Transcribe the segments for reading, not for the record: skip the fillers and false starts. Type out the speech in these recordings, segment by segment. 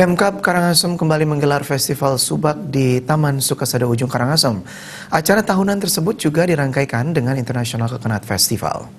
Pemkab Karangasem kembali menggelar Festival Subak di Taman Sukasada Ujung Karangasem. Acara tahunan tersebut juga dirangkaikan dengan International Coconut Festival.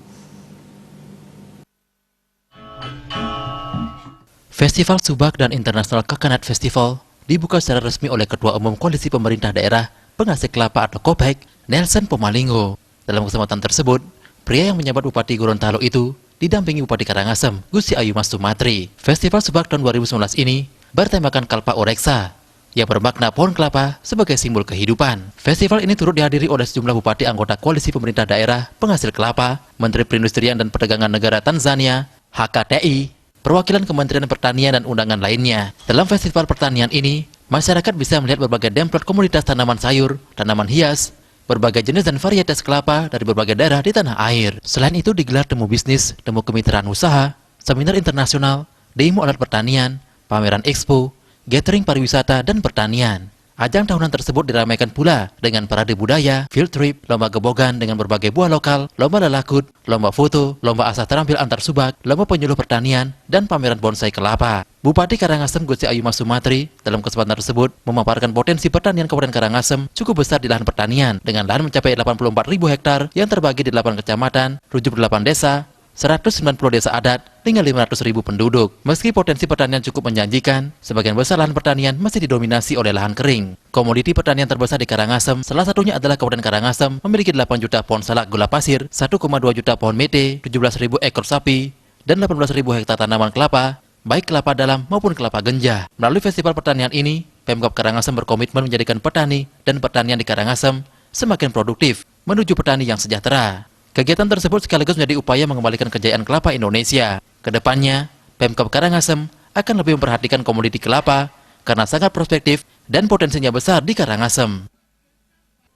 Festival Subak dan International Coconut Festival dibuka secara resmi oleh Ketua Umum Koalisi Pemerintah Daerah Penghasil Kelapa atau KOPEK, Nelson Pomalinggo. Dalam kesempatan tersebut, pria yang menyambat Bupati Gorontalo itu didampingi Bupati Karangasem, Gusti Ayu Mas Sumatri. Festival Subak tahun 2019 ini bertemakan Kalpa Oreksa, yang bermakna pohon kelapa sebagai simbol kehidupan. Festival ini turut dihadiri oleh sejumlah bupati anggota Koalisi Pemerintah Daerah Penghasil Kelapa, Menteri Perindustrian dan Perdagangan Negara Tanzania, HKTI, perwakilan Kementerian Pertanian dan undangan lainnya. Dalam festival pertanian ini, masyarakat bisa melihat berbagai demplot komoditas tanaman sayur, tanaman hias, berbagai jenis dan varietas kelapa dari berbagai daerah di tanah air. Selain itu digelar temu bisnis, temu kemitraan usaha, seminar internasional, demo alat pertanian, pameran expo, gathering pariwisata dan pertanian. Ajang tahunan tersebut diramaikan pula dengan parade budaya, field trip, lomba gebogan dengan berbagai buah lokal, lomba lalakut, lomba foto, lomba asah terampil antar subak, lomba penyuluh pertanian, dan pameran bonsai kelapa. Bupati Karangasem Gusti Ayu Mas Sumatri dalam kesempatan tersebut memaparkan potensi pertanian Kabupaten Karangasem cukup besar di lahan pertanian dengan lahan mencapai 84.000 hektar yang terbagi di 8 kecamatan, 78 desa, 190 desa adat dengan 500.000 penduduk. Meski potensi pertanian cukup menjanjikan, sebagian besar lahan pertanian masih didominasi oleh lahan kering. Komoditi pertanian terbesar di Karangasem, salah satunya adalah Kabupaten Karangasem, memiliki 8 juta pohon salak gula pasir, 1,2 juta pohon mete, 17.000 ekor sapi, dan 18.000 hektar tanaman kelapa, baik kelapa dalam maupun kelapa genjah. Melalui festival pertanian ini, Pemkab Karangasem berkomitmen menjadikan petani dan pertanian di Karangasem semakin produktif menuju petani yang sejahtera. Kegiatan tersebut sekaligus menjadi upaya mengembalikan kejayaan kelapa Indonesia. Kedepannya, Pemkab Karangasem akan lebih memperhatikan komoditi kelapa karena sangat prospektif dan potensinya besar di Karangasem.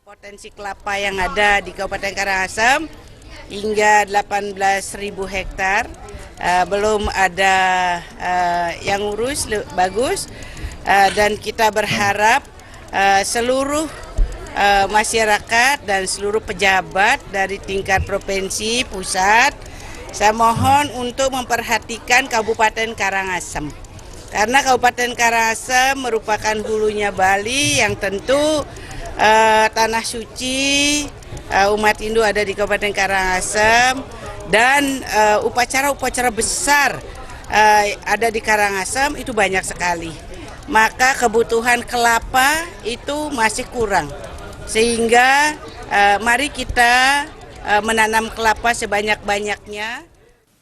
Potensi kelapa yang ada di Kabupaten Karangasem hingga 18.000 hektar, belum ada yang urus bagus, dan kita berharap seluruh masyarakat dan seluruh pejabat dari tingkat provinsi, pusat, saya mohon untuk memperhatikan Kabupaten Karangasem. Karena Kabupaten Karangasem merupakan hulunya Bali yang tentu tanah suci umat Hindu ada di Kabupaten Karangasem, dan upacara-upacara besar ada di Karangasem itu banyak sekali. Maka kebutuhan kelapa itu masih kurang. Sehingga mari kita menanam kelapa sebanyak-banyaknya.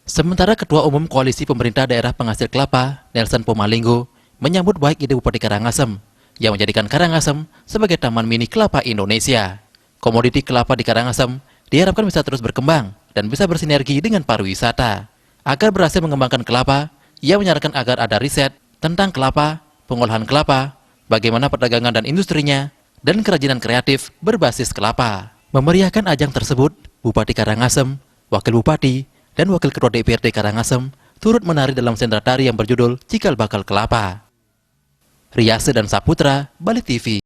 Sementara Ketua Umum Koalisi Pemerintah Daerah Penghasil Kelapa, Nelson Pomalinggo, menyambut baik ide Bupati Karangasem yang menjadikan Karangasem sebagai taman mini kelapa Indonesia. Komoditi kelapa di Karangasem diharapkan bisa terus berkembang dan bisa bersinergi dengan pariwisata. Agar berhasil mengembangkan kelapa, ia menyarankan agar ada riset tentang kelapa, pengolahan kelapa, bagaimana perdagangan dan industrinya, dan kerajinan kreatif berbasis kelapa. Memeriahkan ajang tersebut, Bupati Karangasem, Wakil Bupati, dan Wakil Ketua DPRD Karangasem turut menari dalam sentra tari yang berjudul Cikal Bakal Kelapa. Riase dan Saputra, Bali TV.